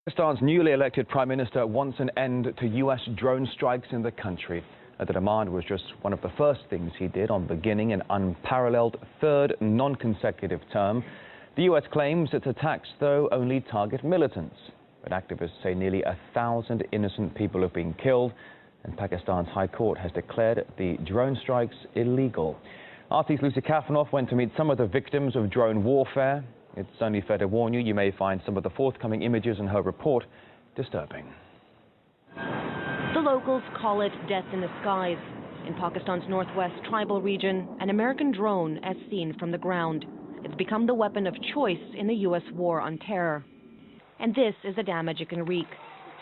Pakistan's newly elected Prime Minister wants an end to U.S. drone strikes in the country. The demand was just one of the first things he did on beginning an unparalleled third non-consecutive term. The U.S. claims its attacks, though, only target militants. But activists say nearly 1,000 innocent people have been killed, and Pakistan's High Court has declared the drone strikes illegal. RT's Lucy Kafanov went to meet some of the victims of drone warfare. It's only fair to warn you, you may find some of the forthcoming images in her report disturbing. The locals call it death in the skies. In Pakistan's northwest tribal region, an American drone as seen from the ground. It's become the weapon of choice in the U.S. war on terror. And this is the damage it can wreak.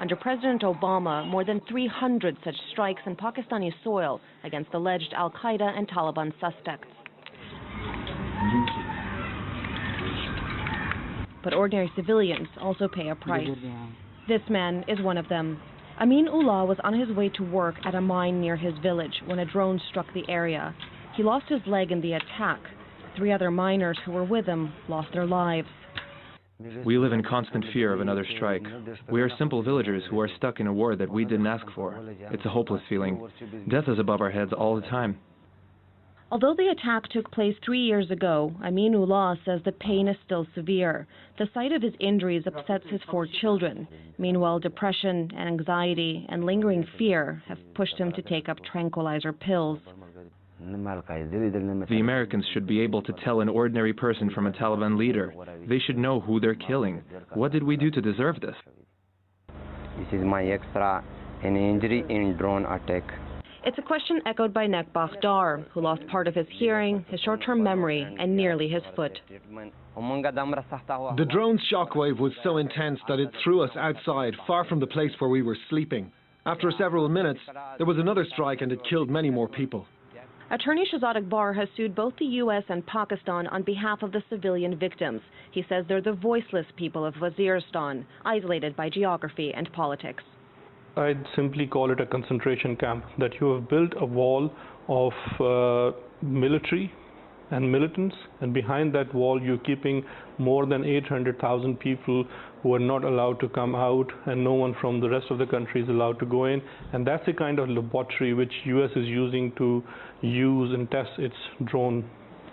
Under President Obama, more than 300 such strikes in Pakistani soil against alleged al-Qaeda and Taliban suspects. But ordinary civilians also pay a price. This man is one of them. Amin Ullah was on his way to work at a mine near his village when a drone struck the area. He lost his leg in the attack. 3 other miners who were with him lost their lives. We live in constant fear of another strike. We are simple villagers who are stuck in a war that we didn't ask for. It's a hopeless feeling. Death is above our heads all the time. Although the attack took place 3 years ago, Amin Ullah says the pain is still severe. The sight of his injuries upsets his 4 children. Meanwhile, depression and anxiety and lingering fear have pushed him to take up tranquilizer pills. The Americans should be able to tell an ordinary person from a Taliban leader. They should know who they're killing. What did we do to deserve this? This is my extra an injury in drone attack. It's a question echoed by Nekbah Dar, who lost part of his hearing, his short-term memory, and nearly his foot. The drone's shockwave was so intense that it threw us outside, far from the place where we were sleeping. After several minutes, there was another strike and it killed many more people. Attorney Shahzad Akbar has sued both the U.S. and Pakistan on behalf of the civilian victims. He says they're the voiceless people of Waziristan, isolated by geography and politics. I'd simply call it a concentration camp, that you have built a wall of military and militants, and behind that wall you're keeping more than 800,000 people who are not allowed to come out, and no one from the rest of the country is allowed to go in. And that's the kind of laboratory which U.S. is using to use and test its drone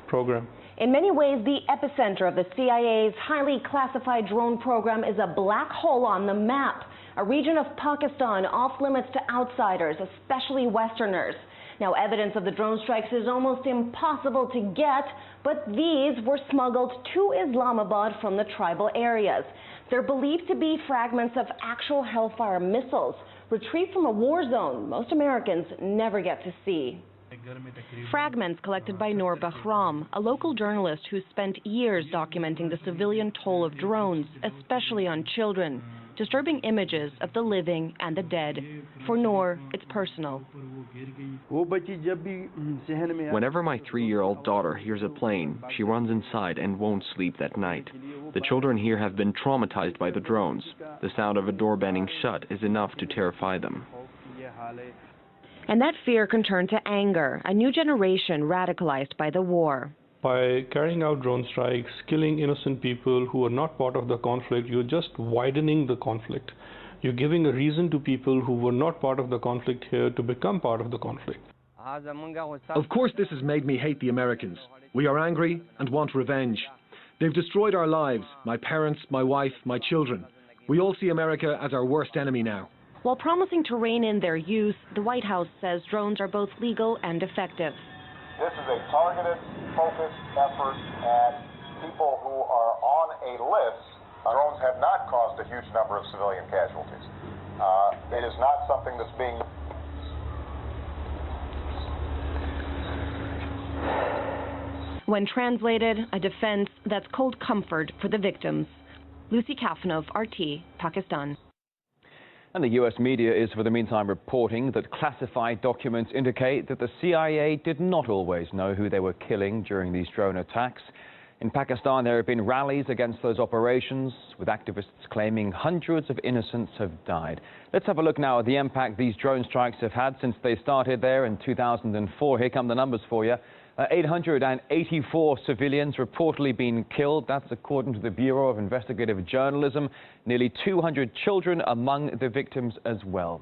program. In many ways, the epicenter of the CIA's highly classified drone program is a black hole on the map, a region of Pakistan off limits to outsiders, especially Westerners. Now, evidence of the drone strikes is almost impossible to get, but these were smuggled to Islamabad from the tribal areas. They're believed to be fragments of actual Hellfire missiles, retrieved from a war zone most Americans never get to see. Fragments collected by Noor Bahram, a local journalist who spent years documenting the civilian toll of drones, especially on children. Disturbing images of the living and the dead. For Noor, it's personal. Whenever my 3-year-old daughter hears a plane, she runs inside and won't sleep that night. The children here have been traumatized by the drones. The sound of a door banging shut is enough to terrify them. And that fear can turn to anger, a new generation radicalized by the war. By carrying out drone strikes, killing innocent people who are not part of the conflict, you're just widening the conflict. You're giving a reason to people who were not part of the conflict here to become part of the conflict. Of course, this has made me hate the Americans. We are angry and want revenge. They've destroyed our lives, my parents, my wife, my children. We all see America as our worst enemy now. While promising to rein in their use, the White House says drones are both legal and effective. This is a targeted, focused effort at people who are on a list. Drones have not caused a huge number of civilian casualties. It is not something that's being... When translated, a defense that's cold comfort for the victims. Lucy Kafanov, RT, Pakistan. And the U.S. media is, for the meantime, reporting that classified documents indicate that the CIA did not always know who they were killing during these drone attacks. In Pakistan, there have been rallies against those operations, with activists claiming hundreds of innocents have died. Let's have a look now at the impact these drone strikes have had since they started there in 2004. Here come the numbers for you. 884 civilians reportedly been killed. That's according to the Bureau of Investigative Journalism. Nearly 200 children among the victims as well.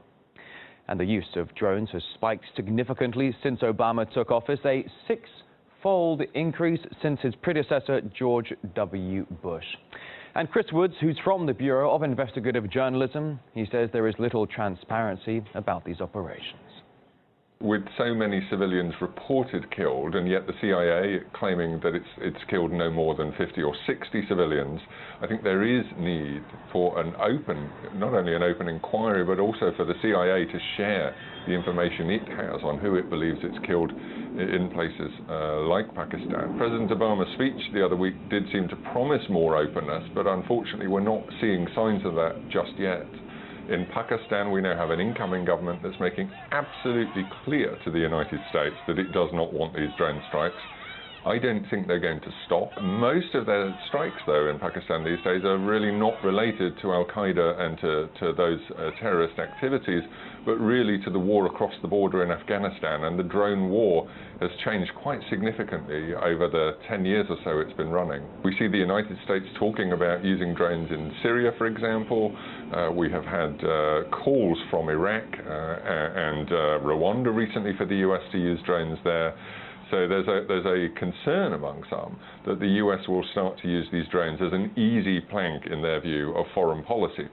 And the use of drones has spiked significantly since Obama took office, a six-fold increase since his predecessor, George W. Bush. And Chris Woods, who's from the Bureau of Investigative Journalism, he says there is little transparency about these operations. With so many civilians reported killed, and yet the CIA claiming that it's killed no more than 50 or 60 civilians, I think there is need for an open, not only an open inquiry, but also for the CIA to share the information it has on who it believes it's killed in places like Pakistan. President Obama's speech the other week did seem to promise more openness, but unfortunately we're not seeing signs of that just yet. In Pakistan, we now have an incoming government that's making absolutely clear to the United States that it does not want these drone strikes. I don't think they're going to stop. Most of their strikes, though, in Pakistan these days are really not related to Al-Qaeda and to those terrorist activities, but really to the war across the border in Afghanistan. And the drone war has changed quite significantly over the 10 years or so it's been running. We see the United States talking about using drones in Syria, for example. We have had calls from Iraq and Rwanda recently for the US to use drones there. So there's a concern among some that the US will start to use these drones as an easy plank, in their view, of foreign policy.